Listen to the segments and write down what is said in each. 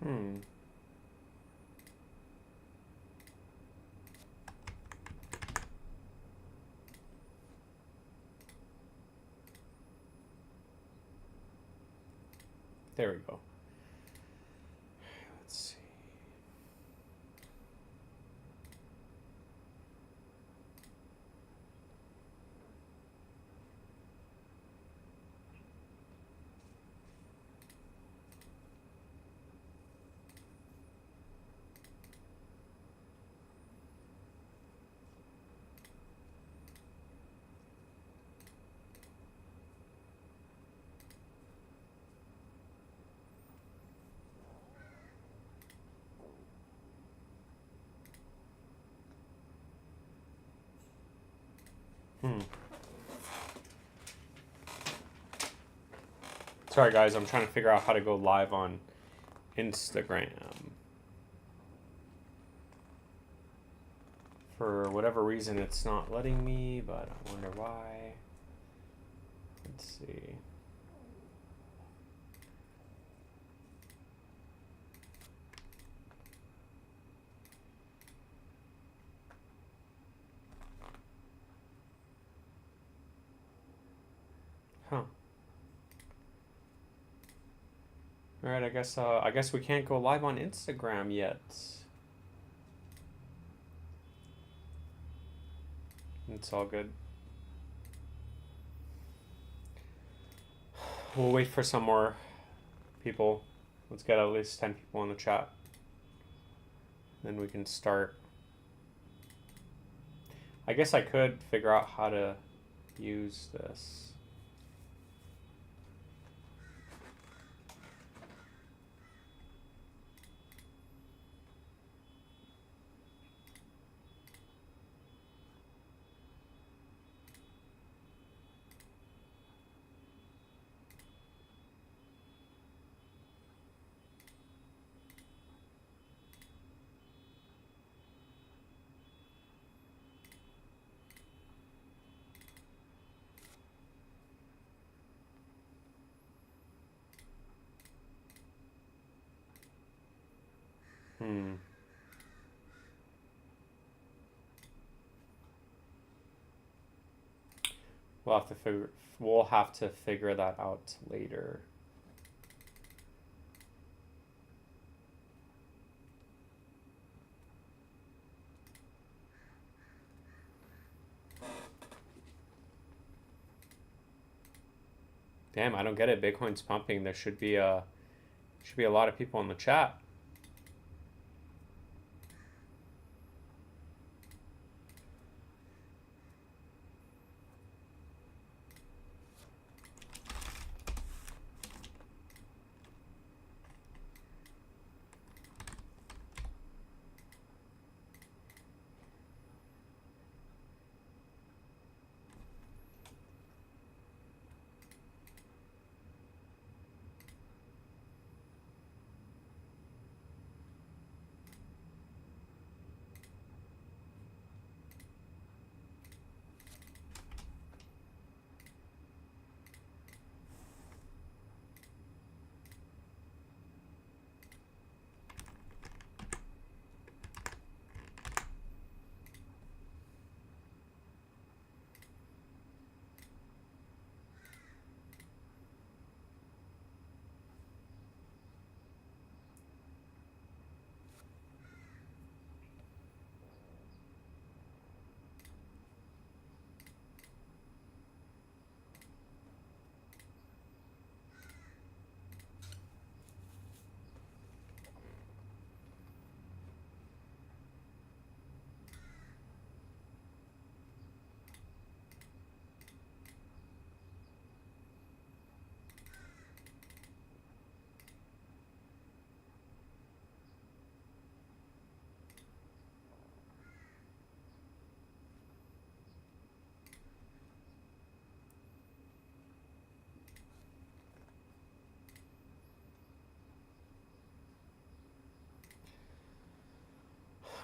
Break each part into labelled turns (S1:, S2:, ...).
S1: Hmm. There we go. Let's see. Sorry guys, I'm trying to figure out how to go live on Instagram. For whatever reason, it's not letting me, but I wonder why. Let's see. Huh. All right, I guess we can't go live on Instagram yet. It's all good. We'll wait for some more people. Let's get at least 10 people in the chat. Then we can start. I guess I could figure out how to use this. We'll have to figure that out later. Damn, I don't get it. Bitcoin's pumping. There should be a lot of people in the chat.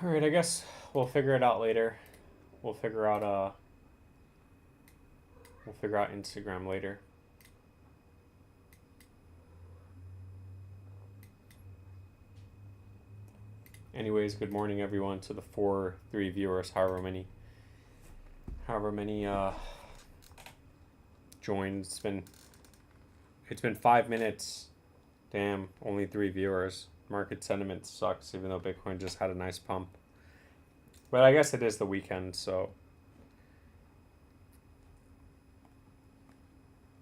S1: All right, I guess we'll figure it out later. We'll figure out Instagram later. Anyways, good morning everyone to the 3 viewers, however many joined. It's been 5 minutes. Damn, only 3 viewers. Market sentiment sucks, even though Bitcoin just had a nice pump. But I guess it is the weekend, so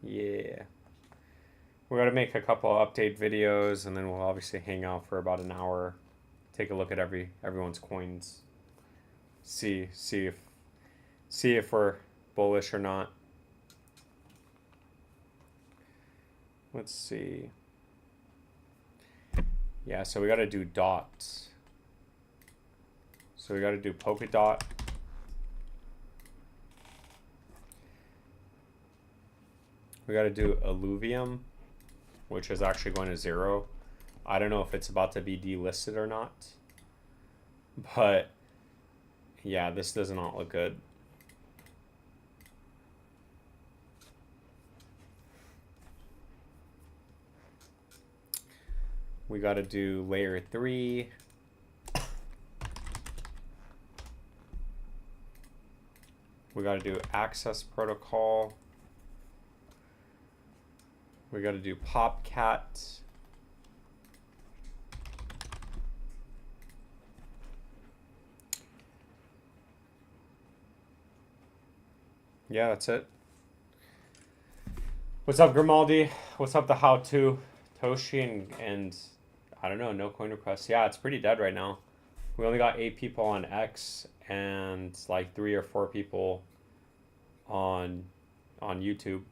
S1: yeah. We gotta make a couple of update videos, and then we'll obviously hang out for about an hour, take a look at everyone's coins, see if we're bullish or not. Let's see. Yeah, so we gotta do dots. So we gotta do Polkadot. We gotta do Alluvium, which is actually going to 0. I don't know if it's about to be delisted or not. But yeah, this does not look good. We got to do layer 3. We got to do access protocol. We got to do Popcat. Yeah, that's it. What's up, Grimaldi? What's up, the how-to? Toshi and I don't know, no coin requests. Yeah, it's pretty dead right now. We only got 8 people on X and like 3 or 4 people on YouTube.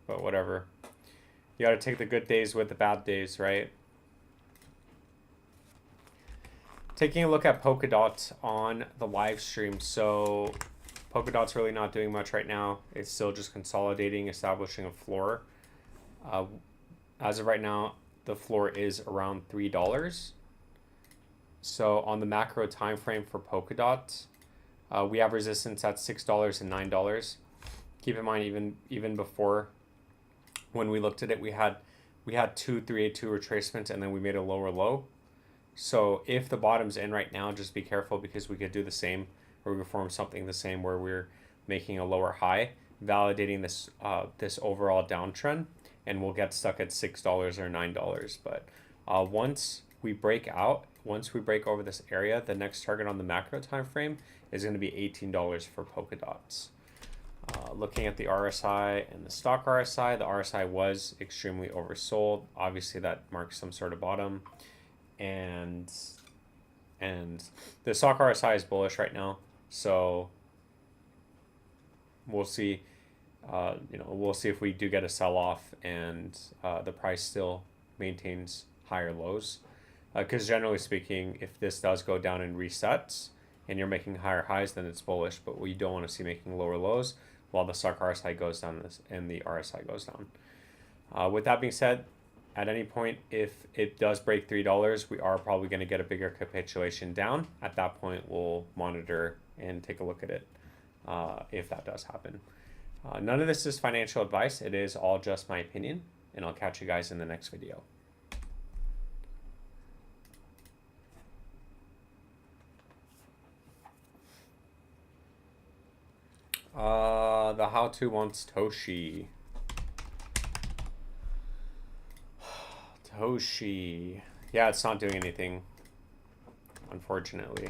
S1: But whatever. You gotta take the good days with the bad days, right? Taking a look at Polkadot on the live stream. So Polkadot's really not doing much right now. It's still just consolidating, establishing a floor. As of right now, the floor is around $3. So on the macro time frame for Polkadot, we have resistance at $6 and $9. Keep in mind, even before, when we looked at it, we had 2 382 retracements, and then we made a lower low. So if the bottom's in right now, just be careful, because we could do the same, or we could form something the same where we're making a lower high, validating this this overall downtrend, and we'll get stuck at $6 or $9. But once we break over this area, the next target on the macro time frame is going to be $18 for Polkadots. Looking at the RSI and the stock RSI, the RSI was extremely oversold. Obviously, that marks some sort of bottom, and the stock RSI is bullish right now. So we'll see. We'll see if we do get a sell-off and the price still maintains higher lows. Because generally speaking, if this does go down and resets and you're making higher highs, then it's bullish. But we don't want to see making lower lows while the stock RSI goes down and the RSI goes down. With that being said, at any point, if it does break $3, we are probably going to get a bigger capitulation down. At that point, we'll monitor and take a look at it if that does happen. None of this is financial advice. It is all just my opinion, and I'll catch you guys in the next video. The how-to wants Toshi. Toshi. Yeah, it's not doing anything, unfortunately.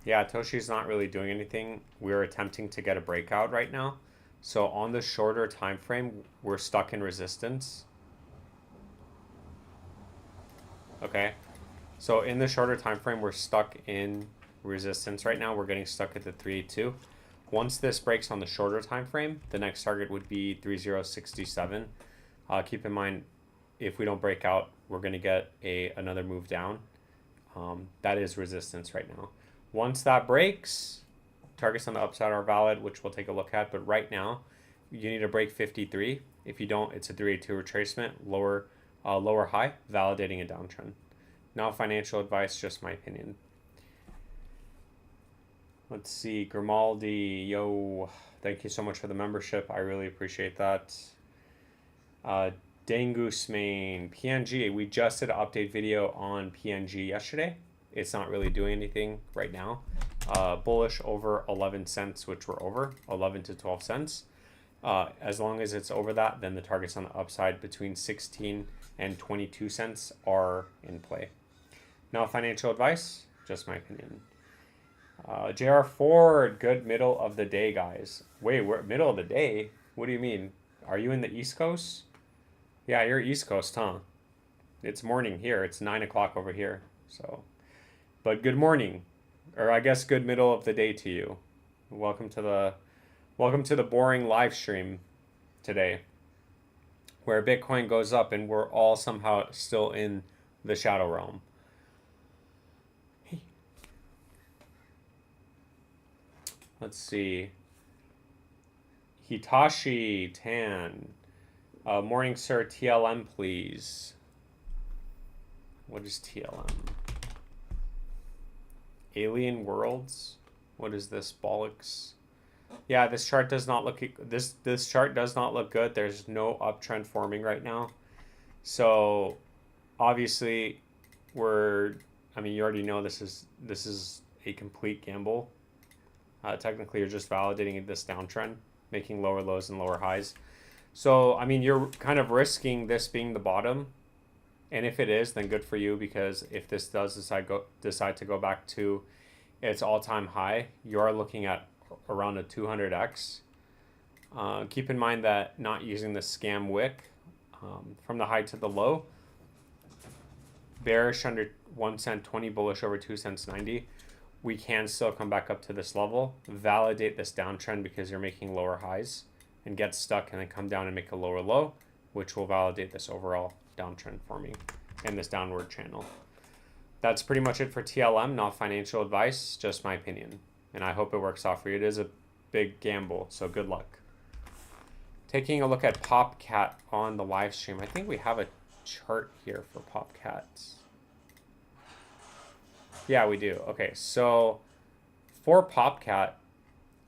S1: Yeah, Toshi's not really doing anything. We're attempting to get a breakout right now. So on the shorter time frame, we're stuck in resistance. Okay. So in the shorter time frame, we're stuck in resistance right now. We're getting stuck at the 382. Once this breaks on the shorter time frame, the next target would be 3067. Keep in mind, if we don't break out, we're going to get another move down. That is resistance right now. Once that breaks, targets on the upside are valid, which we'll take a look at. But right now, you need to break 53. If you don't, it's a 382 retracement, lower high, validating a downtrend. Not financial advice, just my opinion. Let's see, Grimaldi, yo, thank you so much for the membership. I really appreciate that. Dangoose Main, PNG, we just did an update video on PNG yesterday. It's not really doing anything right now. Bullish over 11 cents, which we're over, 11 to 12 cents. As long as it's over that, then the targets on the upside between 16 and 22 cents are in play. Now, financial advice, just my opinion. JR Ford, good middle of the day, guys. Wait, we're middle of the day? What do you mean? Are you in the East Coast? Yeah, you're East Coast, huh? It's morning here. It's 9 o'clock over here. So, but good morning, or I guess good middle of the day to you. Welcome to the boring live stream today, where Bitcoin goes up and we're all somehow still in the shadow realm. Let's see. Hitachi Tan. Morning, sir. TLM, please. What is TLM? Alien Worlds? What is this? Bollocks? Yeah, this chart does not look this chart does not look good. There's no uptrend forming right now. So obviously you already know this is a complete gamble. Technically you're just validating this downtrend, making lower lows and lower highs. So I mean, you're kind of risking this being the bottom. And if it is, then good for you, because if this does decide to go back to its all-time high, you are looking at around a 200x. Keep in mind that not using the scam wick from the high to the low, bearish under 1 cent 20, bullish over 2 cents 90. We can still come back up to this level, validate this downtrend because you're making lower highs, and get stuck and then come down and make a lower low, which will validate this overall downtrend forming in this downward channel. That's pretty much it for TLM, not financial advice, just my opinion. And I hope it works out for you. It is a big gamble, so good luck. Taking a look at PopCat on the live stream. I think we have a chart here for PopCats. Yeah, we do. Okay, so for PopCat,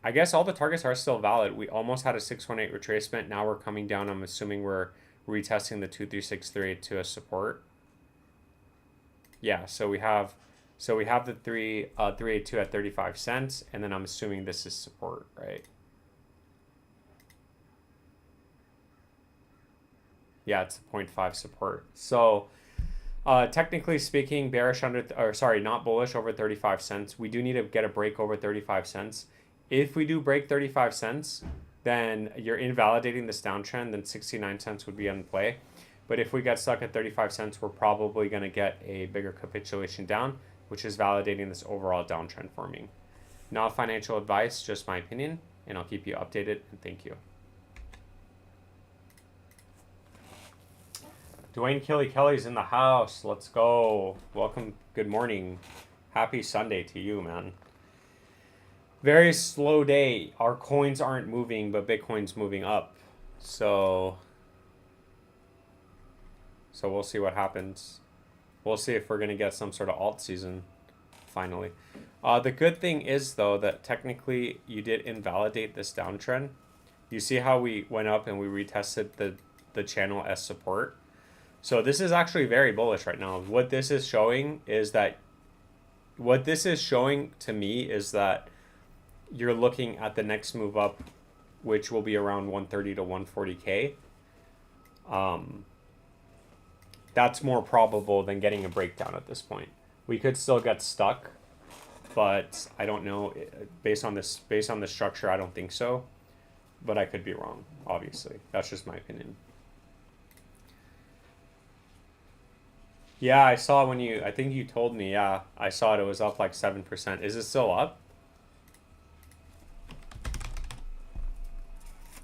S1: I guess all the targets are still valid. We almost had a 618 retracement. Now we're coming down. I'm assuming we're retesting the 23638 to a support. Yeah, so we have the 382 at 35 cents, and then I'm assuming this is support, right? Yeah, it's 0.5 support. So technically speaking, bearish not bullish over 35 cents. We do need to get a break over 35 cents. If we do break 35 cents, then you're invalidating this downtrend, then 69 cents would be in play. But if we get stuck at 35 cents, we're probably going to get a bigger capitulation down, which is validating this overall downtrend forming. Not financial advice, just my opinion, and I'll keep you updated, and thank you. Dwayne Kelly's in the house. Let's go. Welcome. Good morning. Happy Sunday to you, man. Very slow day. Our coins aren't moving, but Bitcoin's moving up. So we'll see what happens. We'll see if we're going to get some sort of alt season finally. The good thing is, though, that technically you did invalidate this downtrend. You see how we went up and we retested the channel as support. So this is actually very bullish right now. What this is showing to me is that you're looking at the next move up, which will be around 130 to 140K. That's more probable than getting a breakdown at this point. We could still get stuck, but I don't know. Based on the structure, I don't think so. But I could be wrong, obviously. That's just my opinion. Yeah, I saw I think you told me, yeah, I saw it was up like 7%. Is it still up?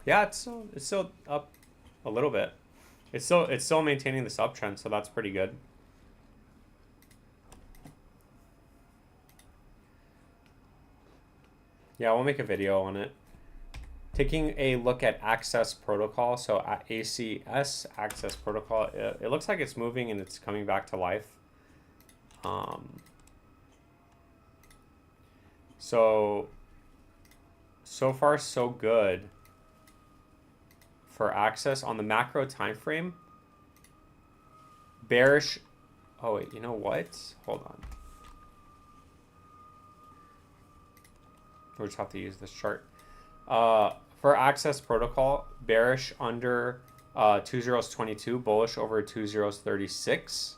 S1: Yeah, it's still up a little bit. It's still maintaining this uptrend, so that's pretty good. Yeah, we'll make a video on it. Taking a look at Access Protocol, so at ACS, Access Protocol, it looks like it's moving and it's coming back to life. So far so good for access on the macro time frame. Bearish. Oh wait, you know what? Hold on. We'll just have to use this chart. For access protocol, bearish under 2022, bullish over 2036.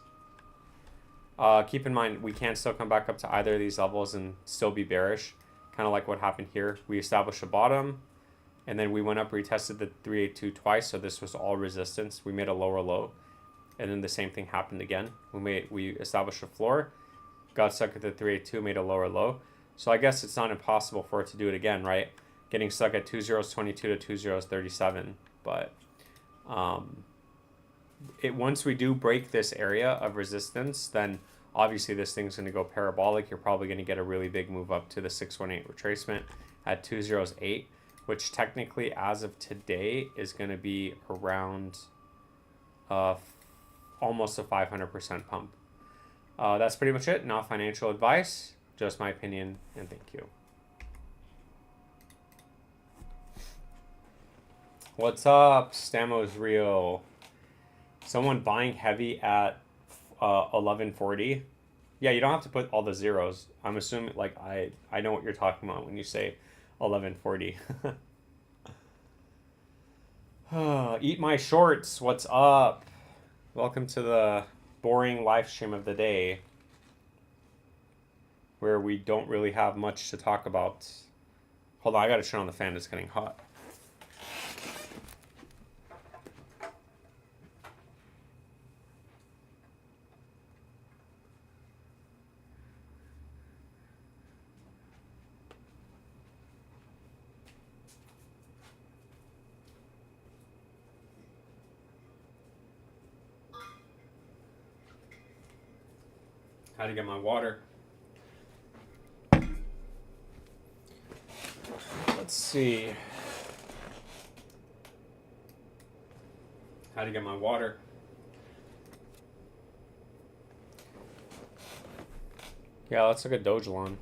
S1: Keep in mind, we can still come back up to either of these levels and still be bearish. Kind of like what happened here. We established a bottom, and then we went up, retested the 382 twice, so this was all resistance. We made a lower low, and then the same thing happened again. We established a floor, got stuck at the 382, made a lower low. So I guess it's not impossible for it to do it again, right? Getting stuck at 2022 to 2037, but once we do break this area of resistance, then obviously this thing's going to go parabolic. You're probably going to get a really big move up to the 618 retracement at 208, which technically as of today is going to be around almost a 500% pump. That's pretty much it. Not financial advice, just my opinion, and thank you. What's up? Stamo's real. Someone buying heavy at 1140. Yeah, you don't have to put all the zeros. I'm assuming, like, I know what you're talking about when you say 1140. Eat my shorts. What's up? Welcome to the boring live stream of the day, where we don't really have much to talk about. Hold on, I gotta turn on the fan. It's getting hot. How to get my water. Let's see. How to get my water. Yeah, let's look at BULLRUN.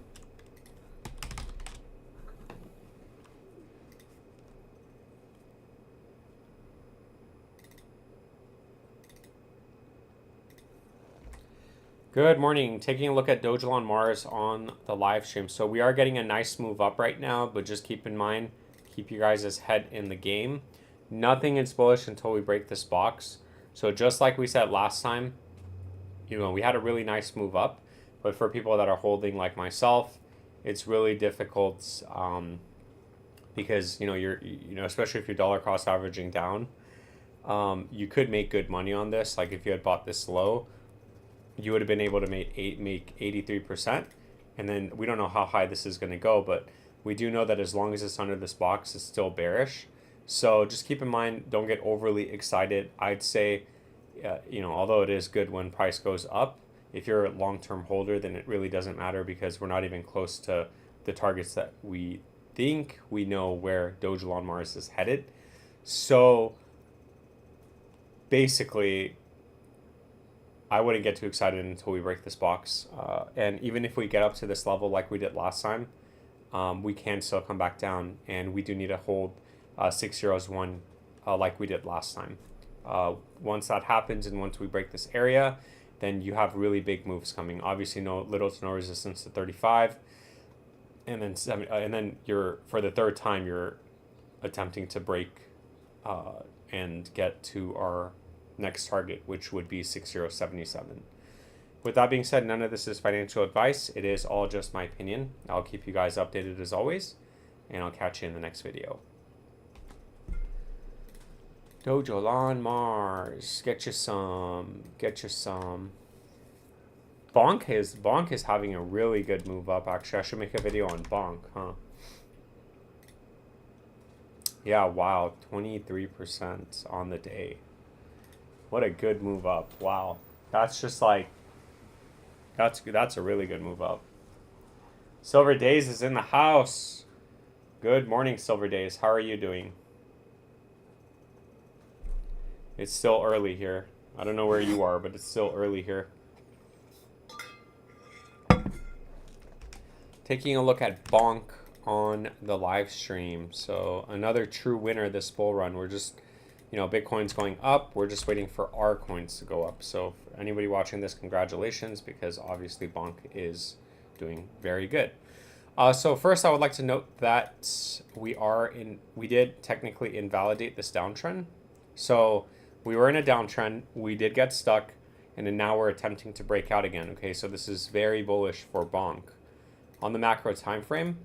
S1: Good morning. Taking a look at BULLRUN Mars on the live stream. So we are getting a nice move up right now, but just keep in mind, keep you guys' head in the game. Nothing is bullish until we break this box. So just like we said last time, we had a really nice move up, but for people that are holding like myself, it's really difficult because you're especially if you're dollar cost averaging down, you could make good money on this. Like if you had bought this low, you would have been able to make 83%. And then we don't know how high this is going to go, but we do know that as long as it's under this box, it's still bearish. So just keep in mind, don't get overly excited. I'd say, although it is good when price goes up, if you're a long-term holder, then it really doesn't matter because we're not even close to the targets that we think we know where BULLRUN Mars is headed. So basically, I wouldn't get too excited until we break this box. And even if we get up to this level like we did last time, we can still come back down. And we do need to hold 601 like we did last time. Once that happens and once we break this area, then you have really big moves coming. Obviously, little to no resistance to 35. And then you're, for the third time, you're attempting to break and get to our next target, which would be 6077. With that being said, none of this is financial advice. It is all just my opinion. I'll keep you guys updated as always, and I'll catch you in the next video. BULLRUN Mars, get you some. Bonk is having a really good move up. Actually, I should make a video on Bonk, huh? Yeah, wow, 23% on the day. What a good move up. Wow. That's just like, that's a really good move up. Silver Days is in the house. Good morning, Silver Days. How are you doing? It's still early here. I don't know where you are, but it's still early here. Taking a look at Bonk on the live stream. So another true winner this bull run. We're just, Bitcoin's going up. We're just waiting for our coins to go up. So for anybody watching this, congratulations, because obviously Bonk is doing very good. So first, I would like to note that we did technically invalidate this downtrend. So we were in a downtrend, we did get stuck, and then now we're attempting to break out again. Okay, so this is very bullish for Bonk. On the macro time frame,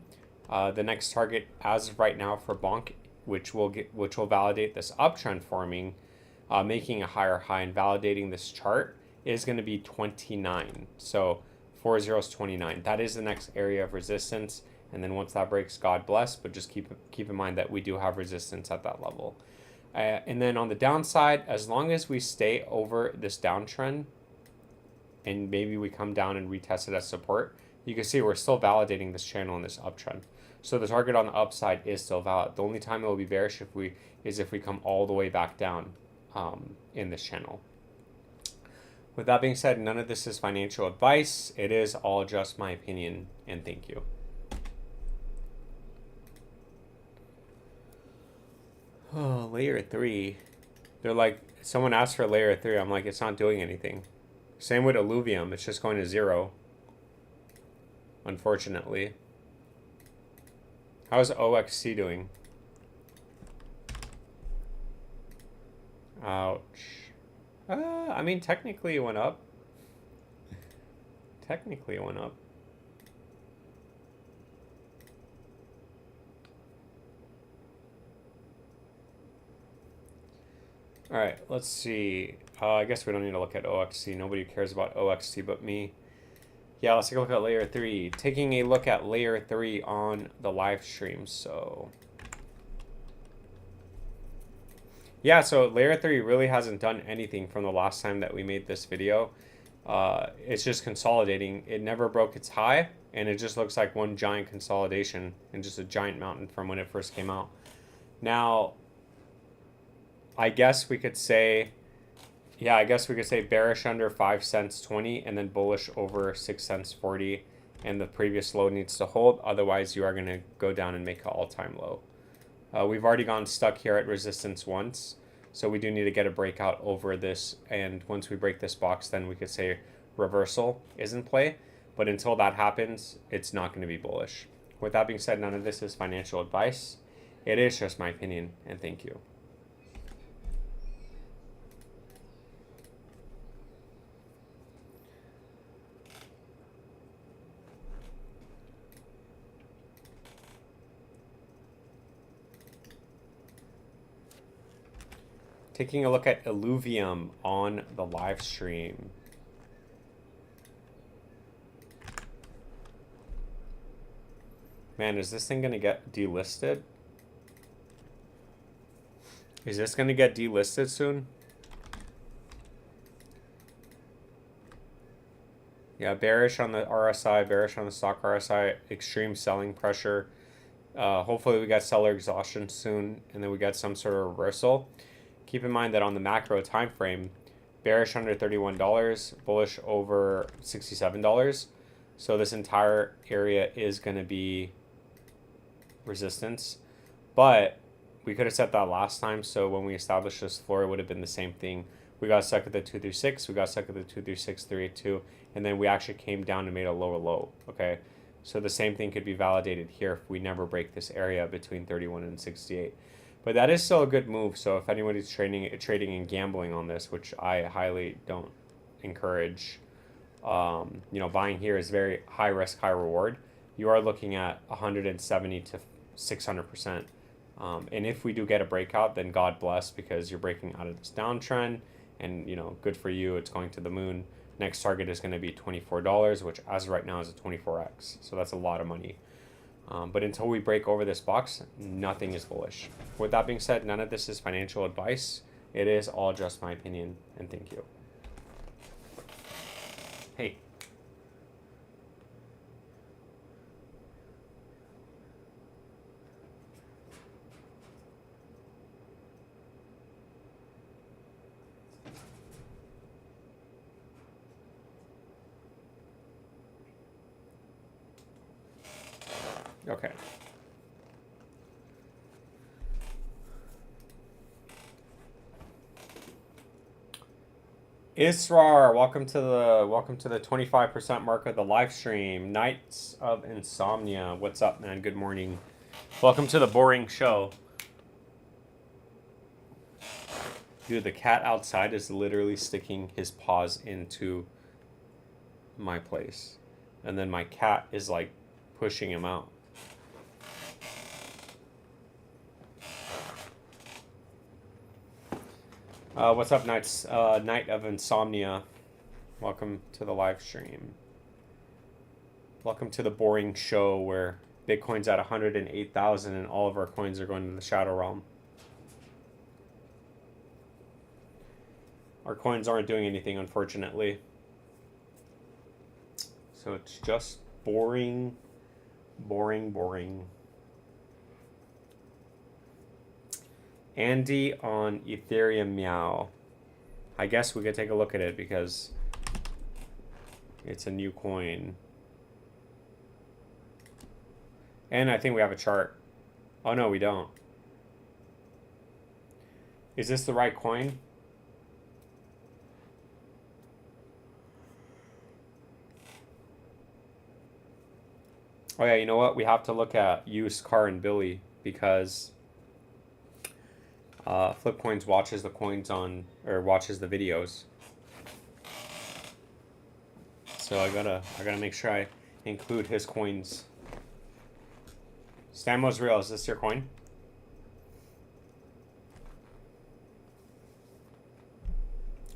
S1: the next target as of right now for Bonk, which will validate this uptrend forming, making a higher high and validating this chart, is going to be 29. So 40 is 29. That is the next area of resistance. And then once that breaks, God bless. But just keep in mind that we do have resistance at that level. And then on the downside, as long as we stay over this downtrend, and maybe we come down and retest it as support, you can see we're still validating this channel in this uptrend. So the target on the upside is still valid. The only time it will be bearish is if we come all the way back down in this channel. With that being said, none of this is financial advice. It is all just my opinion, and thank you. Oh, layer 3. They're like, someone asked for layer 3. I'm like, it's not doing anything. Same with Illuvium. It's just going to 0. Unfortunately. How's OXC doing? Ouch. I mean, technically it went up. Technically it went up. All right, let's see. I guess we don't need to look at OXC. Nobody cares about OXC but me. Yeah, let's take a look at layer 3. Taking a look at layer 3 on the live stream. So yeah, so layer 3 really hasn't done anything from the last time that we made this video. It's just consolidating. It never broke its high, and it just looks like one giant consolidation and just a giant mountain from when it first came out. Now, I guess we could say, bearish under 5 cents 20 and then bullish over 6 cents 40, and the previous low needs to hold. Otherwise, you are going to go down and make an all-time low. We've already gone stuck here at resistance once, so we do need to get a breakout over this, and once we break this box, then we could say reversal is in play, but until that happens, it's not going to be bullish. With that being said, none of this is financial advice. It is just my opinion, and thank you. Taking a look at Illuvium on the live stream. Man, is this thing going to get delisted? Is this going to get delisted soon? Yeah, bearish on the RSI, bearish on the stock RSI, extreme selling pressure. Hopefully we got seller exhaustion soon, and then we got some sort of reversal. Keep in mind that on the macro time frame, bearish under $31, bullish over $67. So this entire area is going to be resistance. But we could have set that last time, so when we established this floor, it would have been the same thing. We got stuck at the 236, we got stuck at the 236, 382, and then we actually came down and made a lower low, okay? So the same thing could be validated here if we never break this area between 31 and 68. But that is still a good move, so if anybody's trading and gambling on this, which I highly don't encourage, buying here is very high risk, high reward. You are looking at 170 to 600%. And if we do get a breakout, then God bless, because you're breaking out of this downtrend, and good for you. It's going to the moon. Next target is going to be $24, which as of right now is a 24x. So that's a lot of money. But until we break over this box, nothing is bullish. With that being said, none of this is financial advice. It is all just my opinion, and thank you. Hey. Okay. Israr, welcome to the 25% mark of the live stream. Nights of Insomnia. What's up, man? Good morning. Welcome to the boring show. Dude, the cat outside is literally sticking his paws into my place. And then my cat is like pushing him out. What's up, Nights? Night of Insomnia. Welcome to the live stream. Welcome to the boring show where Bitcoin's at 108,000 and all of our coins are going to the shadow realm. Our coins aren't doing anything, unfortunately. So it's just boring, boring, boring. Andy on Ethereum Meow. I guess we could take a look at it because it's a new coin. And I think we have a chart. Oh no, we don't. Is this the right coin? Oh yeah, you know what? We have to look at Used Car and Billy because Flipcoins watches the coins on, or watches the videos. So I gotta make sure I include his coins. Stamos Real, is this your coin?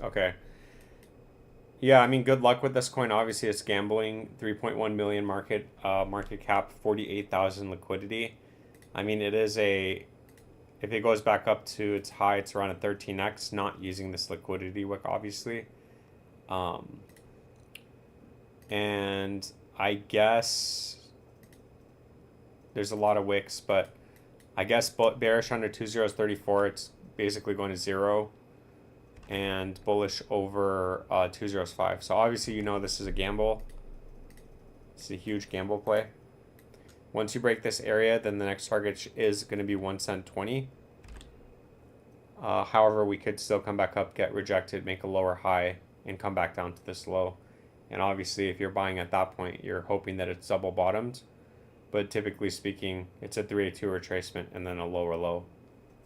S1: Okay. Yeah, I mean, good luck with this coin. Obviously, it's gambling. 3.1 million market cap, 48,000 liquidity. I mean, it is a. If it goes back up to its high, it's around a 13x. Not using this liquidity wick, obviously. And I guess there's a lot of wicks, but I guess bearish under 2034, it's basically going to 0. And bullish over 205. So obviously, you know, this is a gamble. It's a huge gamble play. Once you break this area, then the next target is going to be 1 cent 20. However, we could still come back up, get rejected, make a lower high, and come back down to this low. And obviously, if you're buying at that point, you're hoping that it's double bottomed. But typically speaking, it's a 382 retracement and then a lower low.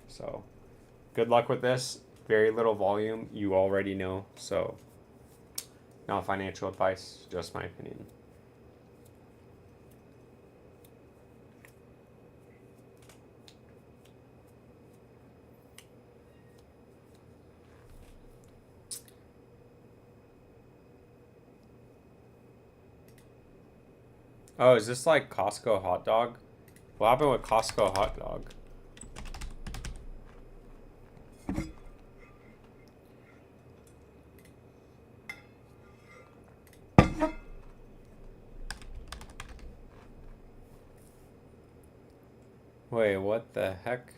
S1: So good luck with this. Very little volume, you already know. So not financial advice, just my opinion. Oh, is this like Costco hot dog? What happened with Costco hot dog? Wait, what the heck?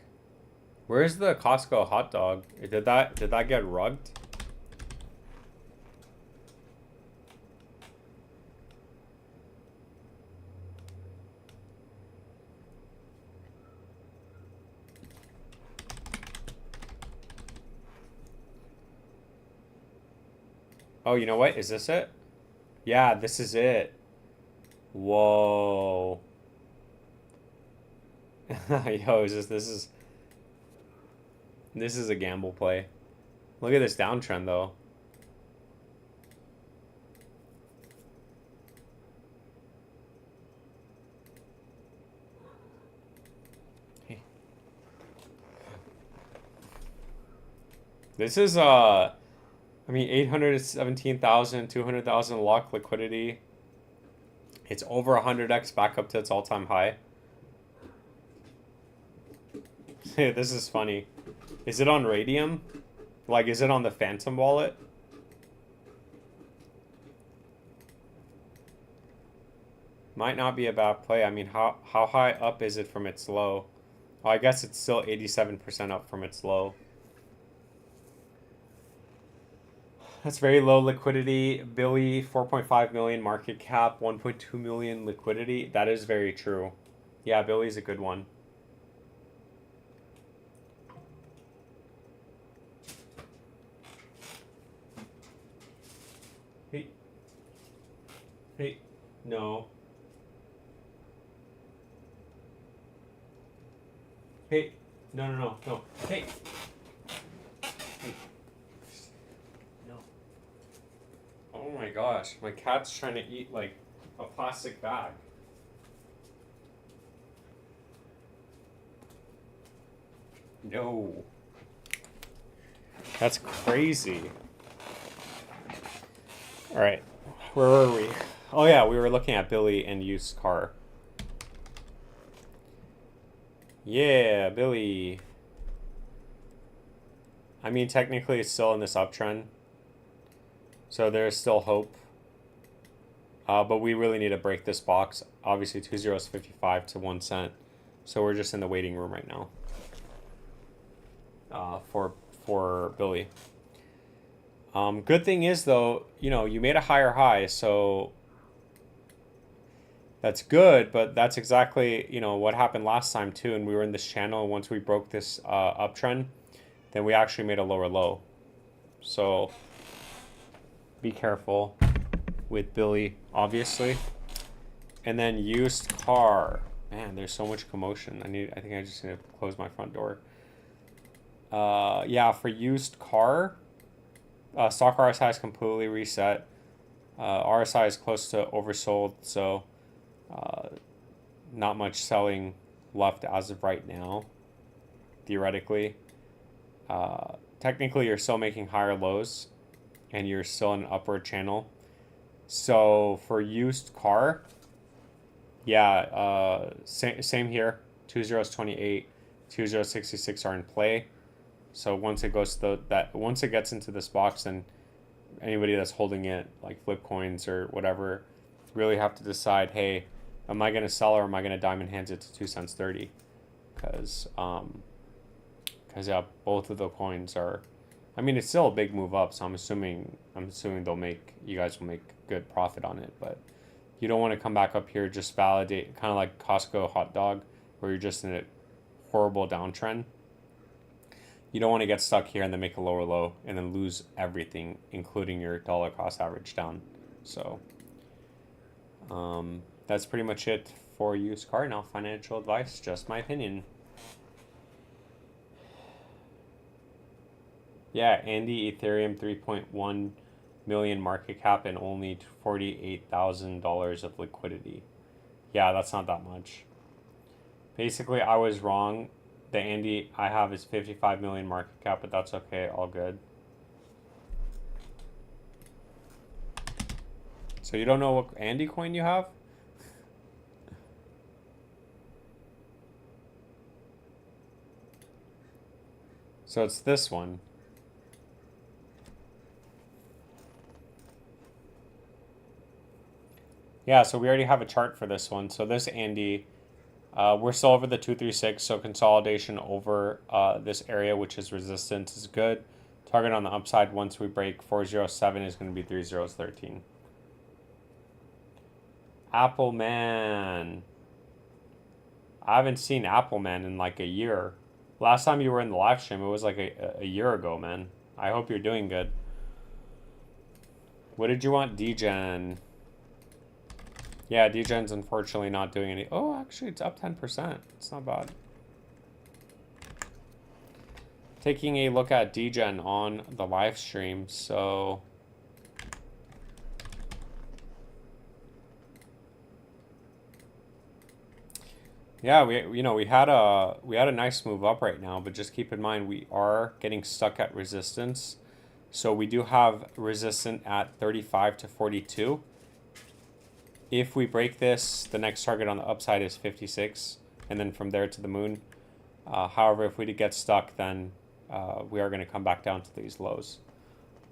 S1: Where's the Costco hot dog? Did that get rugged? Oh, you know what? Is this it? Yeah, this is it. Whoa. Yo, this is a gamble play. Look at this downtrend though. Hey. This is I mean 817,000, 200,000 lock liquidity. It's over 100x back up to its all-time high. This is funny. Is it on Radium? Like, is it on the Phantom wallet? Might not be a bad play. I mean, how high up is it from its low? Oh, I guess it's still 87% up from its low. That's very low liquidity. Billy, 4.5 million market cap, 1.2 million liquidity. That is very true. Yeah, Billy's a good one. Hey. Hey. No. Hey. No, no, no, no. Hey. Hey. No. Oh my gosh. My cat's trying to eat like a plastic bag. No. That's crazy. All right. Where were we? Oh yeah, we were looking at Billy and used car. Yeah, Billy. I mean, technically it's still in this uptrend. So there's still hope. But we really need to break this box. Obviously 2 zeros 55 to 1 cent. So we're just in the waiting room right now. For Billy. Good thing is though, you know, you made a higher high, so that's good, but that's exactly, you know, what happened last time too, and we were in this channel. Once we broke this uptrend, then we actually made a lower low. So be careful with Billy, obviously. And then used car. Man, there's so much commotion. I think I just need to close my front door. Yeah, for used car, stock RSI is completely reset. RSI is close to oversold, so not much selling left as of right now, theoretically. Technically, you're still making higher lows, and you're still in an upward channel. So for used car, yeah, same here. 2 zeros 28, 2 zeros 66 are in play. So once it goes to once it gets into this box, then anybody that's holding it, like flip coins or whatever, really have to decide, hey, am I going to sell or am I going to diamond hands it to 2 cents 30? Because yeah, both of the coins are, I mean, it's still a big move up, so I'm assuming you guys will make good profit on it, but you don't want to come back up here, just validate, kind of like Costco hot dog, where you're just in a horrible downtrend. You don't want to get stuck here and then make a lower low and then lose everything, including your dollar cost average down. So that's pretty much it for used car. Now, financial advice, just my opinion. Yeah, Andy, Ethereum 3.1 million market cap and only $48,000 of liquidity. Yeah, that's not that much. Basically, I was wrong. The Andy I have is 55 million market cap, but that's okay, all good. So you don't know what Andy coin you have? So it's this one. Yeah, so we already have a chart for this one. So this Andy, we're still over the 236, so consolidation over this area, which is resistance, is good. Target on the upside once we break 407 is going to be 3013. Apple Man. I haven't seen Apple Man in like a year. Last time you were in the live stream, it was like a year ago, man. I hope you're doing good. What did you want, DGen? Yeah, DGen's unfortunately not doing any. Oh, actually, it's up 10%. It's not bad. Taking a look at DGen on the live stream. So yeah, we had a nice move up right now, but just keep in mind we are getting stuck at resistance. So we do have resistance at 35 to 42. If we break this, the next target on the upside is 56, and then from there to the moon. However, if we get stuck, then we are going to come back down to these lows.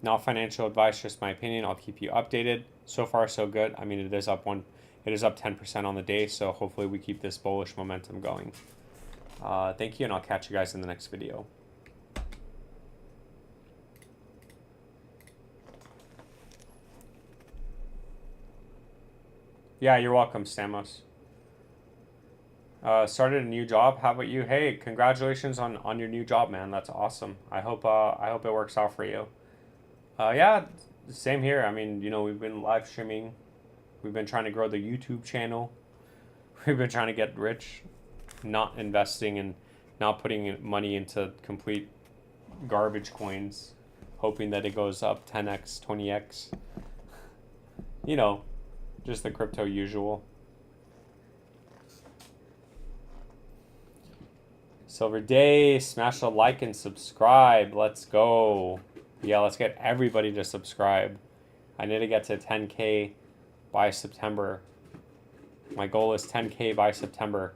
S1: Not financial advice, just my opinion. I'll keep you updated. So far, so good. I mean, it is up 10% on the day, so hopefully we keep this bullish momentum going. Thank you, and I'll catch you guys in the next video. Yeah, you're welcome, Stamos. Started a new job. How about you? Hey, congratulations on your new job, man. That's awesome. I hope it works out for you. Yeah, same here. I mean, you know, we've been live streaming. We've been trying to grow the YouTube channel. We've been trying to get rich, not investing and not putting money into complete garbage coins, hoping that it goes up 10x, 20x. You know, just the crypto usual. Silver Day, smash a like and subscribe. Let's go. Yeah, let's get everybody to subscribe. I need to get to 10K by September. My goal is 10K by September.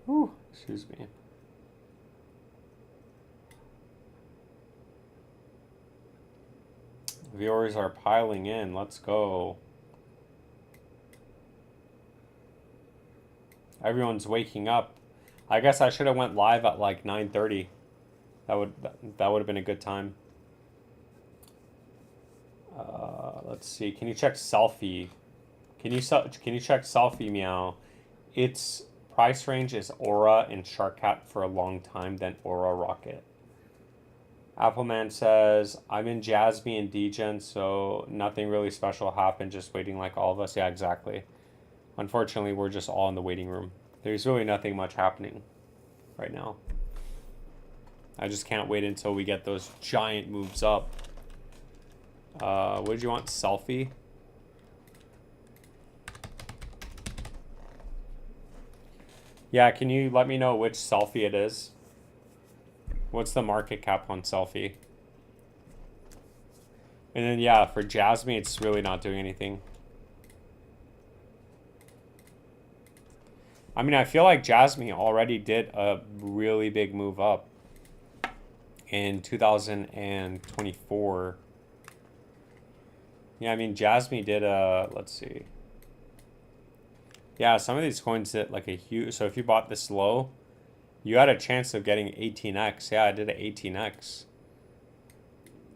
S1: Whew, excuse me. Viewers are piling in. Let's go. Everyone's waking up. I guess I should have went live at like 9:30. That would have been a good time. Let's see. Can you check selfie? Can you check selfie meow? Its price range is Aura and Sharkcat for a long time, then Aura Rocket. Appleman says, I'm in Jasmine and Degen, so nothing really special happened, just waiting like all of us. Yeah, exactly. Unfortunately, we're just all in the waiting room. There's really nothing much happening right now. I just can't wait until we get those giant moves up. What did you want? Selfie? Yeah, can you let me know which selfie it is? What's the market cap on selfie? And then, yeah, for Jasmine, it's really not doing anything. I mean, I feel like Jasmine already did a really big move up in 2024. Yeah, I mean, Jasmine did a, let's see. Yeah, some of these coins did like a huge, so if you bought this low, you had a chance of getting 18x. Yeah, I did an 18x.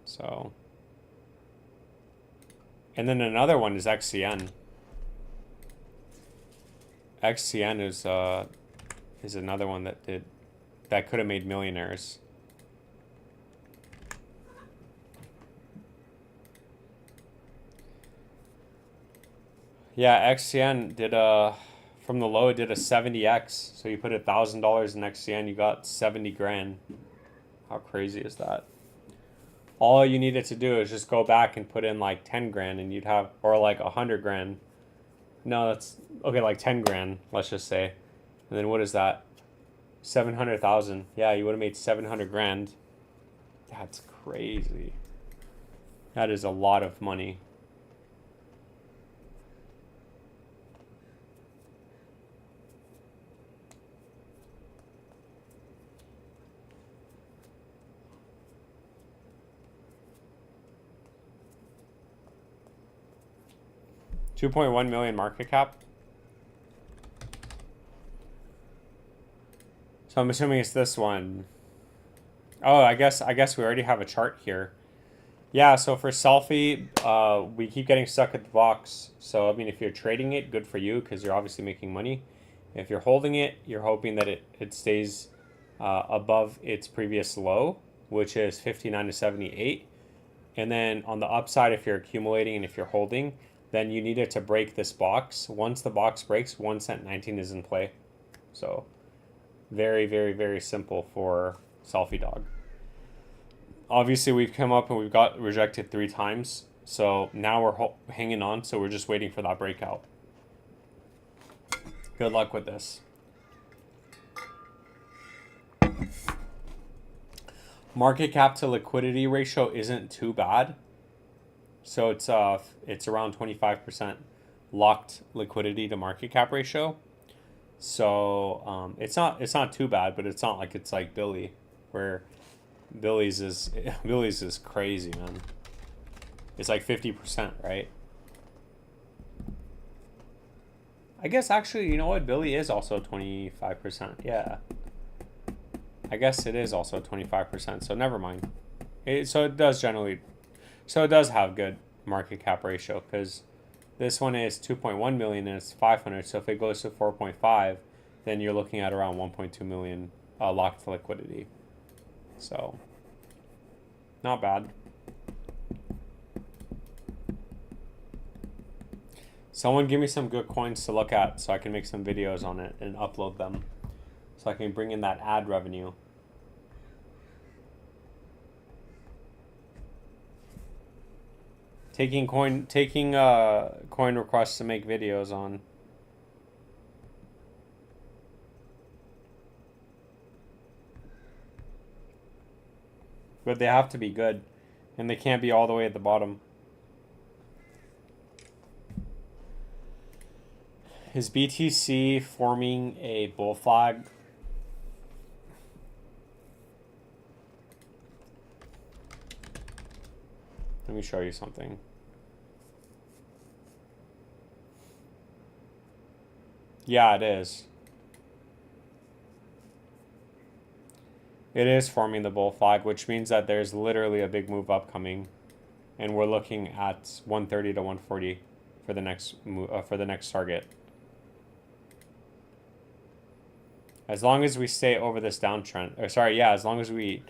S1: So. And then another one is XCN. XCN is another one that could have made millionaires. Yeah, XCN did from the low, it did a 70x. So you put $1,000 in XCN, you got 70 grand. How crazy is that? All you needed to do is just go back and put in like 10 grand and you'd have, or like 100 grand. No, that's, okay, like 10 grand, let's just say. And then what is that? 700,000. Yeah, you would have made 700 grand. That's crazy. That is a lot of money. $2.1 million market cap. So I'm assuming it's this one. Oh, I guess we already have a chart here. Yeah, so for selfie, we keep getting stuck at the box. So I mean, if you're trading it, good for you because you're obviously making money. If you're holding it, you're hoping that it stays above its previous low, which is 59 to 78. And then on the upside, if you're accumulating and if you're holding, then you need it to break this box. Once the box breaks, 1 cent 19 is in play. So very, very, very simple for Selfie Dog. Obviously, we've come up and we've got rejected 3 times. So now we're hanging on. So we're just waiting for that breakout. Good luck with this. Market cap to liquidity ratio isn't too bad. So it's around 25% locked liquidity to market cap ratio. So it's not too bad, but it's not like it's like Billy, where Billy's is crazy, man. It's like 50%, right? I guess actually, you know what? Billy is also 25%. Yeah. I guess it is also 25%, so never mind. So it does have good market cap ratio, because this one is 2.1 million and it's 500. So if it goes to 4.5, then you're looking at around 1.2 million locked liquidity. So not bad. Someone give me some good coins to look at so I can make some videos on it and upload them, so I can bring in that ad revenue. Taking coin requests to make videos on. But they have to be good, and they can't be all the way at the bottom. Is BTC forming a bull flag? Let me show you something. Yeah, it is. It is forming the bull flag, which means that there's literally a big move upcoming, and we're looking at 130 to 140 for the next target. As long as we stay over this downtrend, as long as we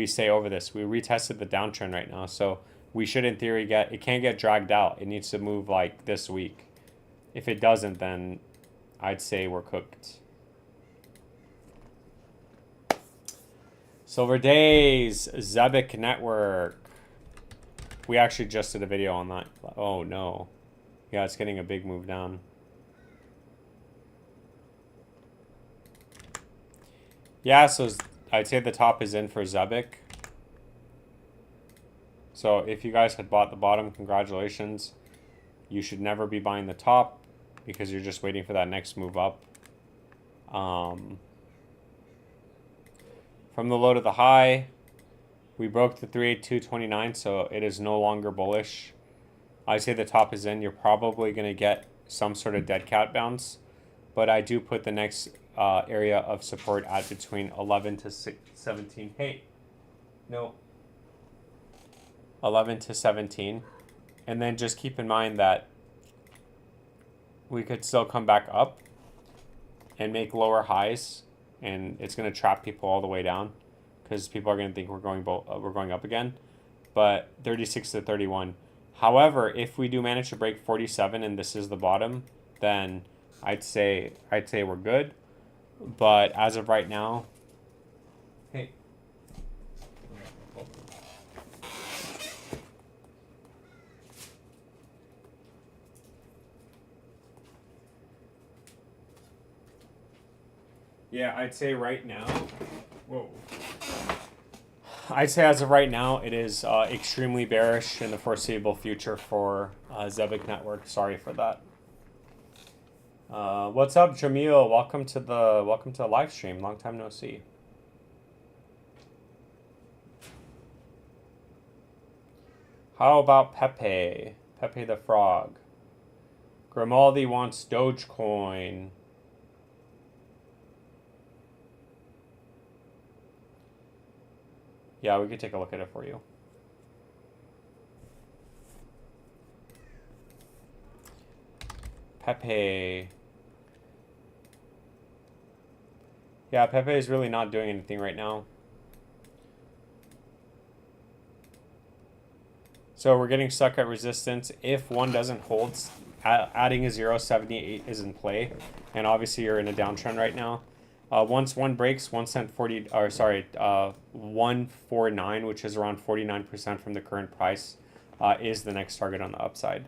S1: stay over this, we retested the downtrend right now, so we should in theory it can't get dragged out. It needs to move like this week. If it doesn't, then I'd say we're cooked. Silver Days, Zebic Network. We actually just did a video on that. Oh no. Yeah, it's getting a big move down. Yeah, so I'd say the top is in for Zebic. So if you guys had bought the bottom, congratulations. You should never be buying the top because you're just waiting for that next move up. From the low to the high, we broke the 382.29, so it is no longer bullish. I say the top is in. You're probably going to get some sort of dead cat bounce, but I do put the next area of support at between 11 to 17. Hey, no. 11 to 17. And then just keep in mind that we could still come back up and make lower highs, and it's going to trap people all the way down because people are going to think we're going up again. But 36 to 31. However, if we do manage to break 47 and this is the bottom, then I'd say we're good. But as of right now, hey. Yeah, I'd say right now, I'd say as of right now, it is extremely bearish in the foreseeable future for Zebic Network. Sorry for that. What's up, Jamil? Welcome to the live stream. Long time no see. How about Pepe? Pepe the Frog. Grimaldi wants Dogecoin. Yeah, we could take a look at it for you. Pepe. Yeah, Pepe is really not doing anything right now. So we're getting stuck at resistance. If one doesn't hold, adding a 0.78 is in play. And obviously you're in a downtrend right now. Once one breaks 149, which is around 49% from the current price, is the next target on the upside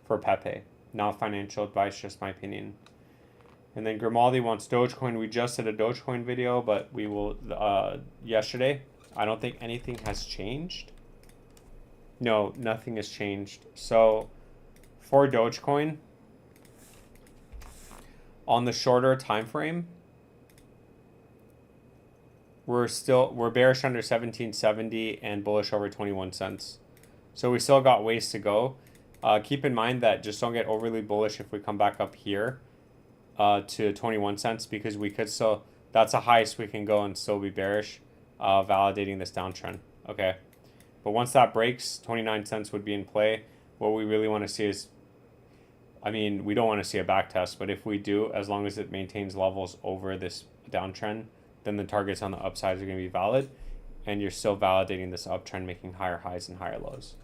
S1: for Pepe. Not financial advice, just my opinion. And then Grimaldi wants Dogecoin. We just did a Dogecoin video, but we will yesterday. I don't think anything has changed. No, nothing has changed. So for Dogecoin, on the shorter time frame, we're bearish under 1770 and bullish over 21 cents. So we still got ways to go. Keep in mind that just don't get overly bullish if we come back up here to 21 cents, because we could still That's the highest we can go and still be bearish, validating this downtrend. Okay. But once that breaks, 29 cents would be in play. What we really want to see is, I mean, we don't want to see a back test, but if we do, as long as it maintains levels over this downtrend, then the targets on the upsides are going to be valid, and you're still validating this uptrend, making higher highs and higher lows.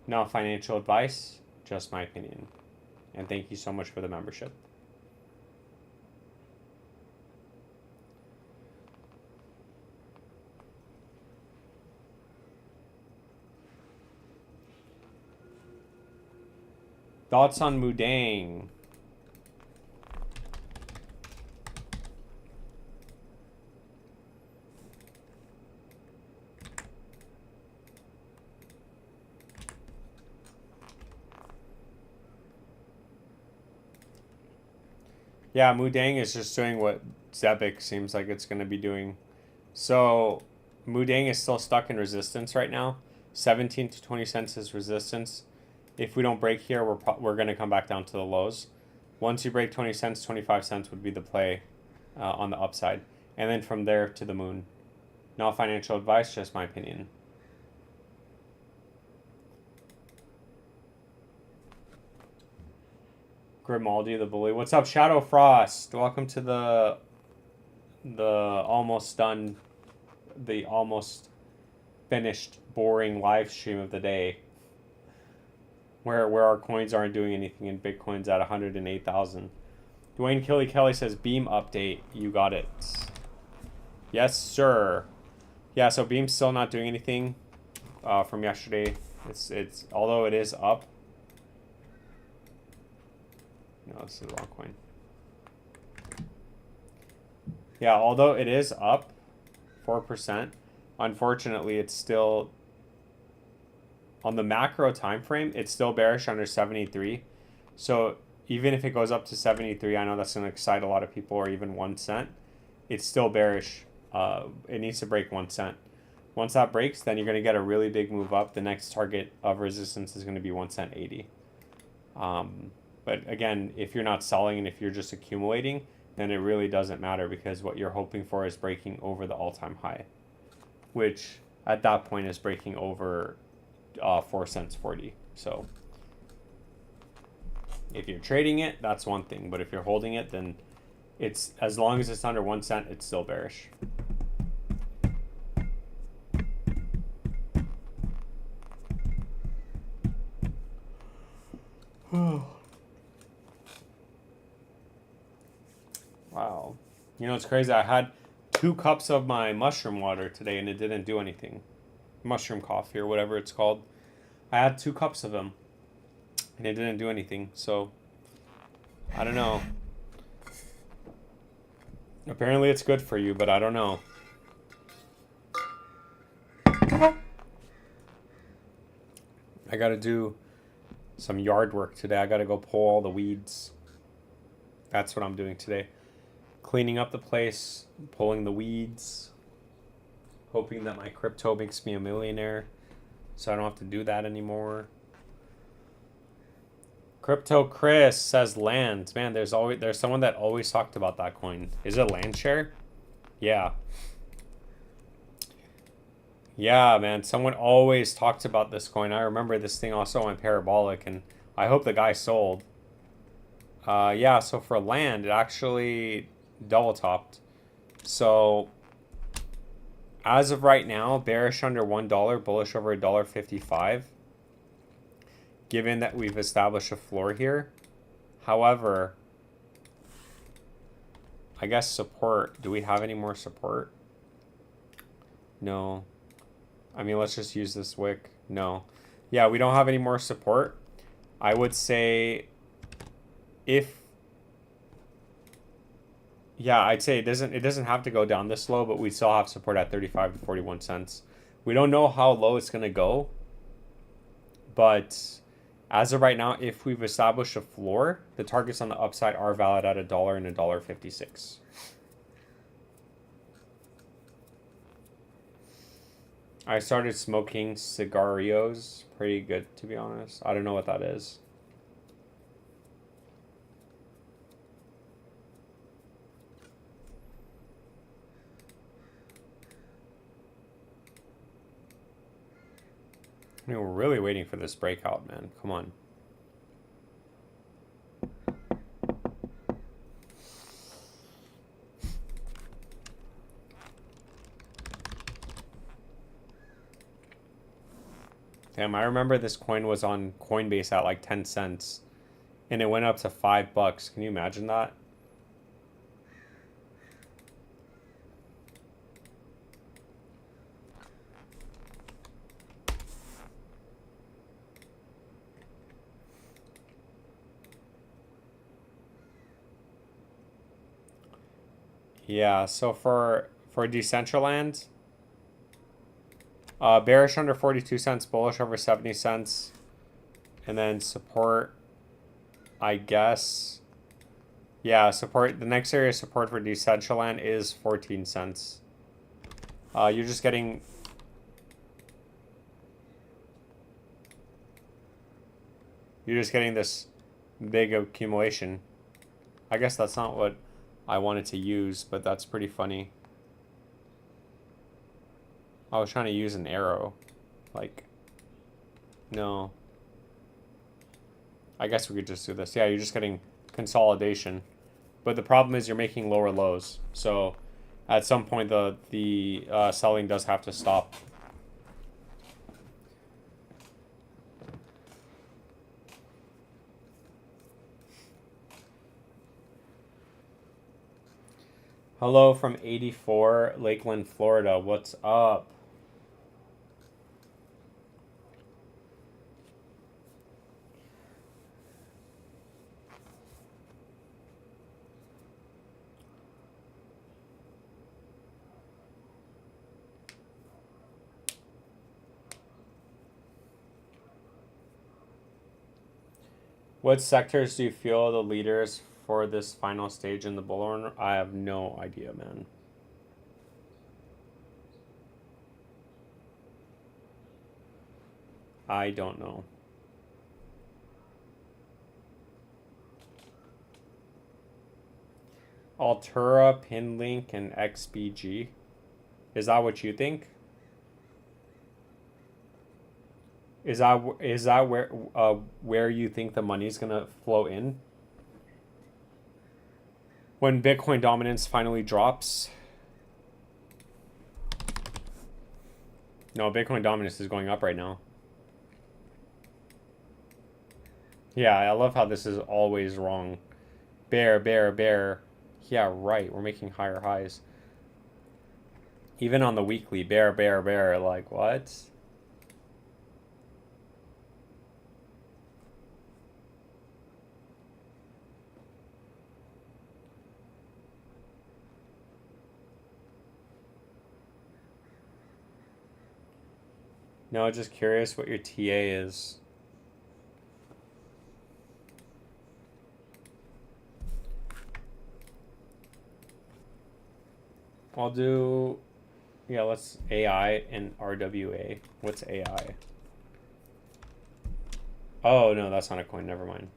S1: Not financial advice, just my opinion. And thank you so much for the membership. Thoughts on Mudang? Yeah, Mudang is just doing what Zebic seems like it's going to be doing. So Mudang is still stuck in resistance right now. 17 to 20 cents is resistance. If we don't break here, we're going to come back down to the lows. Once you break 20 cents, 25 cents would be the play on the upside. And then from there to the moon. Not financial advice, just my opinion. Grimaldi the bully. What's up, Shadow Frost? Welcome to the almost done, the almost finished boring live stream of the day. Where our coins aren't doing anything and Bitcoin's at 108,000. Dwayne Kelly says Beam update. You got it. Yes, sir. Yeah, so Beam's still not doing anything from yesterday. It's although it is up. No, this is the wrong coin. Yeah, although it is up 4%, unfortunately it's still, on the macro time frame, it's still bearish under 73. So even if it goes up to 73, I know that's going to excite a lot of people, or even 1 cent. It's still bearish. It needs to break 1 cent. Once that breaks, then you're going to get a really big move up. The next target of resistance is going to be 1 cent 80. But again, if you're not selling and if you're just accumulating, then it really doesn't matter, because what you're hoping for is breaking over the all-time high, which at that point is breaking over 4 cents 40. So if you're trading it, that's one thing, but if you're holding it, then it's, as long as it's under 1 cent, it's still bearish. Wow. You know, it's crazy. I had 2 cups of my mushroom water today and it didn't do anything. Mushroom coffee or whatever it's called. I had 2 cups of them and it didn't do anything. So I don't know. Apparently it's good for you, but I don't know. I gotta do some yard work today. I gotta go pull all the weeds. That's what I'm doing today. Cleaning up the place, pulling the weeds, hoping that my crypto makes me a millionaire so I don't have to do that anymore. Crypto Chris says land. Man, there's someone that always talked about that coin. Is it Landshare? Yeah. Yeah, man. Someone always talks about this coin. I remember this thing also went parabolic, and I hope the guy sold. Yeah, so for land, it actually double topped. So as of right now, bearish under $1, bullish over $1.55. Given that we've established a floor here. However, I guess support. Do we have any more support? No. I mean, let's just use this wick. No. Yeah, we don't have any more support. I would say if... Yeah, I'd say it doesn't have to go down this low, but we still have support at 35 to 41 cents. We don't know how low it's going to go. But as of right now, if we've established a floor, the targets on the upside are valid at $1 and $1.56. I started smoking cigarillos. Pretty good, to be honest. I don't know what that is. I mean, we're really waiting for this breakout, man. Come on. Damn, I remember this coin was on Coinbase at like 10 cents. And it went up to $5. Can you imagine that? Yeah, so for Decentraland, bearish under 42 cents, bullish over 70 cents. And then support, I guess. Yeah, support. The next area of support for Decentraland is 14 cents. You're just getting... You're just getting this big accumulation. I guess that's not what I wanted to use, but that's pretty funny. I was trying to use an arrow. Like, no. I guess we could just do this. Yeah, you're just getting consolidation. But the problem is you're making lower lows. So at some point the selling does have to stop. Hello from 84 Lakeland, Florida. What's up? What sectors do you feel the leaders for this final stage in the bull run? I have no idea, man. I don't know. Altura, Pinlink, and XBG. Is that what you think? Is that where you think the money's gonna flow in? When Bitcoin dominance finally drops? No, Bitcoin dominance is going up right now. Yeah, I love how this is always wrong. Bear, bear, bear. Yeah, right. We're making higher highs. Even on the weekly, bear, bear, bear. Like, what? No, just curious what your TA is. I'll do, yeah, let's AI and RWA. What's AI? Oh, no, that's not a coin. Never mind.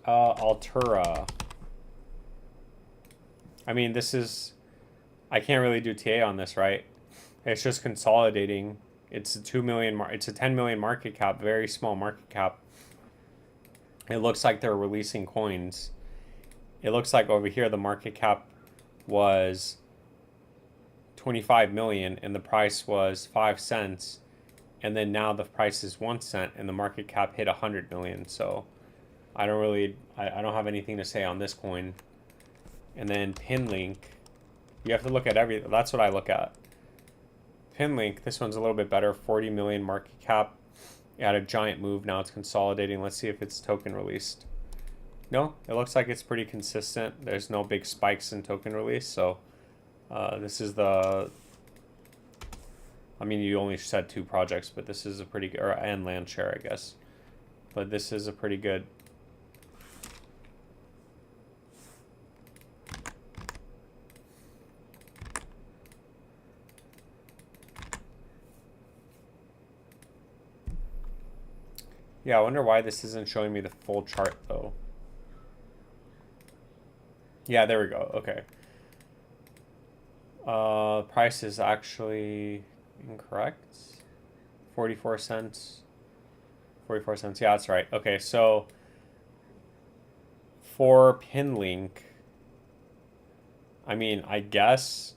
S1: Altura. I mean, this is, I can't really do TA on this, right? It's just consolidating. It's a 2 million, it's a 10 million market cap, very small market cap. It looks like they're releasing coins. It looks like over here the market cap was 25 million and the price was 5 cents. And then now the price is 1 cent and the market cap hit 100 million. So I don't have anything to say on this coin. And then Pinlink, you have to look at that's what I look at. Pinlink, this one's a little bit better, 40 million market cap. It had a giant move, now it's consolidating. Let's see if it's token released. No, it looks like it's pretty consistent. There's no big spikes in token release, so this is the, I mean, you only said 2 projects, but this is a pretty good, and land share, I guess. But this is a pretty good. Yeah, I wonder why this isn't showing me the full chart, though. Yeah, there we go. Okay. Price is actually Incorrect. 44 cents. 44 cents. Yeah, that's right. Okay, so for pin link, I mean, I guess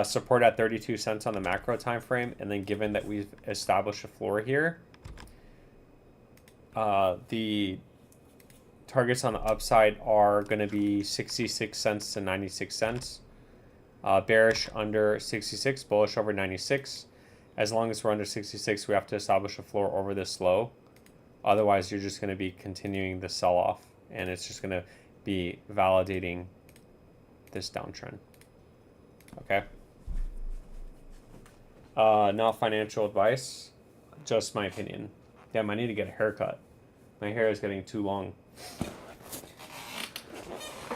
S1: support at 32 cents on the macro time frame, and then given that we've established a floor here, the targets on the upside are going to be 66 cents to 96 cents. Bearish under 66, bullish over 96. As long as we're under 66, we have to establish a floor over this low. Otherwise, you're just going to be continuing the sell-off, and it's just going to be validating this downtrend. Okay. Not financial advice, just my opinion. Damn, I need to get a haircut. My hair is getting too long.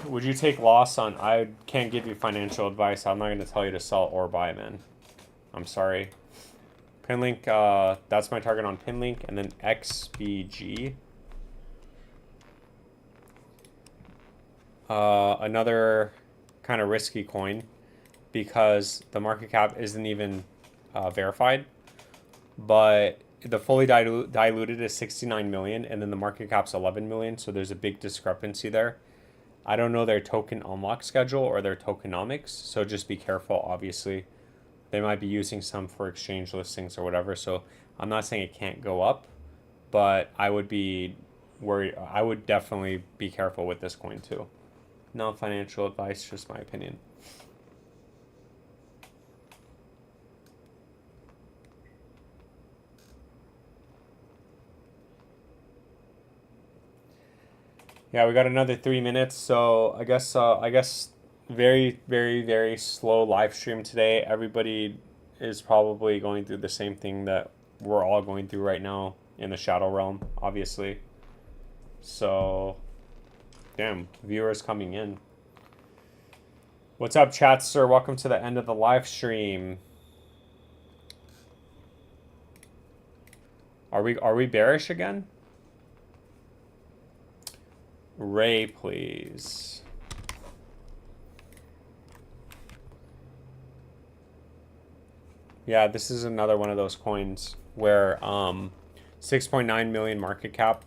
S1: Would you take loss on? I can't give you financial advice. I'm not going to tell you to sell or buy, man. I'm sorry. Pinlink, that's my target on Pinlink, and then XBG. Another kind of risky coin because the market cap isn't even verified, but the fully diluted is 69 million, and then the market cap's 11 million, so there's a big discrepancy there. I don't know their token unlock schedule or their tokenomics, so just be careful, obviously. They might be using some for exchange listings or whatever, so I'm not saying it can't go up, but I would be worried. I would definitely be careful with this coin too. No financial advice, just my opinion. Yeah, we got another 3 minutes, so I guess very, very, very slow live stream today. Everybody is probably going through the same thing that we're all going through right now in the shadow realm, obviously. So, damn, viewers coming in. What's up, chat, sir? Welcome to the end of the live stream. Are we bearish again? Ray, please. Yeah, this is another one of those coins where 6.9 million market cap.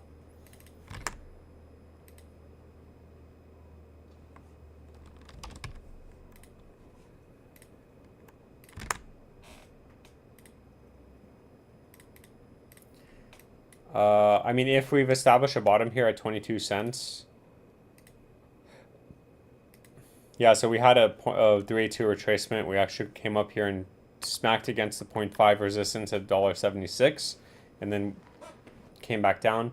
S1: I mean, if we've established a bottom here at 22 cents. Yeah, so we had a 382 retracement. We actually came up here and smacked against the 0.5 resistance at $1.76 and then came back down.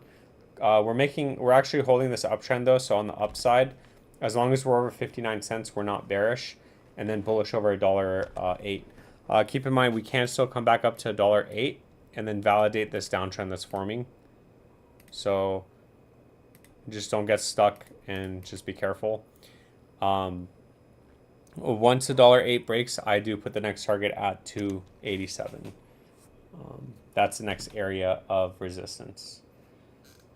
S1: We're actually holding this uptrend though, so on the upside, as long as we're over 59 cents, we're not bearish, and then bullish over $1.08. Keep in mind, we can still come back up to $1.08 and then validate this downtrend that's forming. So just don't get stuck and just be careful. Once $1.08 breaks, I do put the next target at 287. That's the next area of resistance.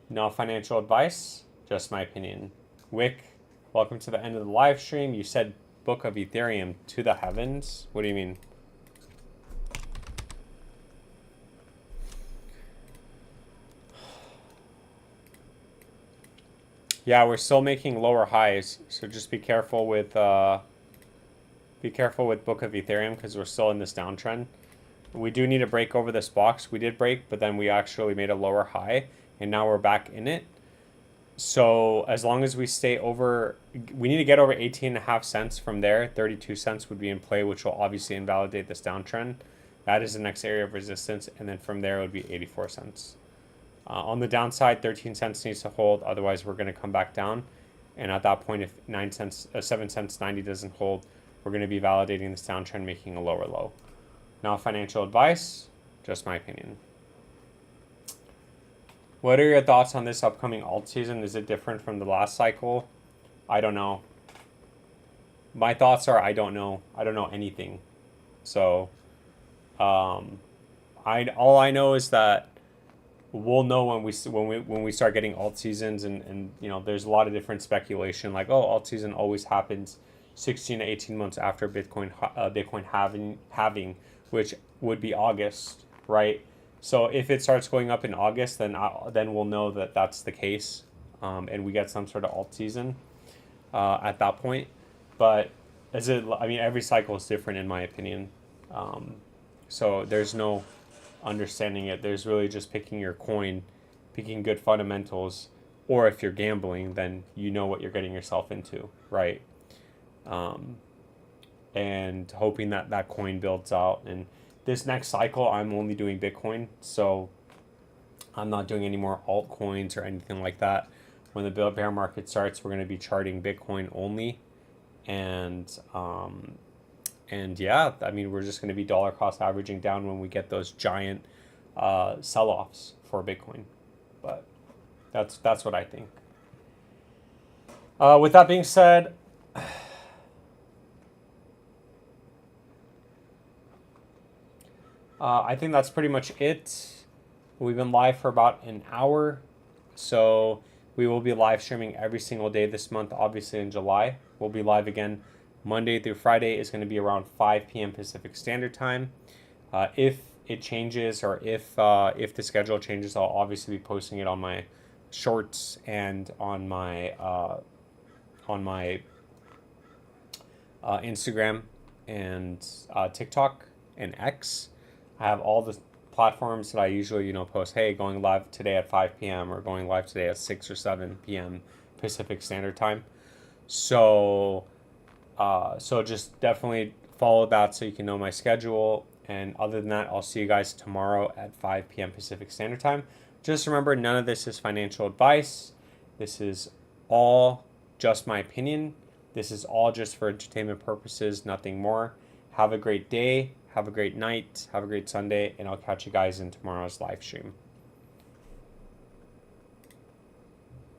S1: No financial advice, just my opinion. Wick, welcome to the end of the live stream. You said Book of Ethereum to the heavens. What do you mean? Yeah, we're still making lower highs, so just be careful with Book of Ethereum because we're still in this downtrend. We do need to break over this box. We did break, but then we actually made a lower high, and now we're back in it. So as long as we stay over, we need to get over 18.5 cents from there. 32 cents would be in play, which will obviously invalidate this downtrend. That is the next area of resistance, and then from there it would be 84 cents. On the downside, 13 cents needs to hold. Otherwise, we're going to come back down. And at that point, if 7 cents 90 doesn't hold, we're going to be validating this downtrend, making a lower low. Not financial advice, just my opinion. What are your thoughts on this upcoming alt season? Is it different from the last cycle? I don't know. My thoughts are I don't know. I don't know anything. So, all I know is that we'll know when we start getting alt seasons, and you know, there's a lot of different speculation like, oh, alt season always happens 16 to 18 months after Bitcoin halving, which would be August, right? So if it starts going up in August, then we'll know that that's the case, and we get some sort of alt season at that point. But I mean, every cycle is different in my opinion. So there's no understanding it. There's really just picking your coin, picking good fundamentals, or if you're gambling, then you know what you're getting yourself into, right? And hoping that that coin builds out. And this next cycle, I'm only doing Bitcoin, so I'm not doing any more altcoins or anything like that. When the bear market starts, we're going to be charting Bitcoin only, and yeah, I mean, we're just going to be dollar cost averaging down when we get those giant sell-offs for Bitcoin. But that's what I think. With that being said, I think that's pretty much it. We've been live for about an hour, so we will be live streaming every single day this month. Obviously in July, we'll be live again Monday through Friday. Is going to be around 5 p.m. Pacific Standard Time. If it changes, or if the schedule changes, I'll obviously be posting it on my shorts and on my Instagram and TikTok and X. I have all the platforms that I usually, post, hey, going live today at 5 p.m. or going live today at 6 or 7 p.m. Pacific Standard Time. So just definitely follow that so you can know my schedule. And other than that, I'll see you guys tomorrow at 5 p.m. Pacific Standard Time. Just remember, none of this is financial advice. This is all just my opinion. This is all just for entertainment purposes, nothing more. Have a great day. Have a great night. Have a great Sunday. And I'll catch you guys in tomorrow's live stream.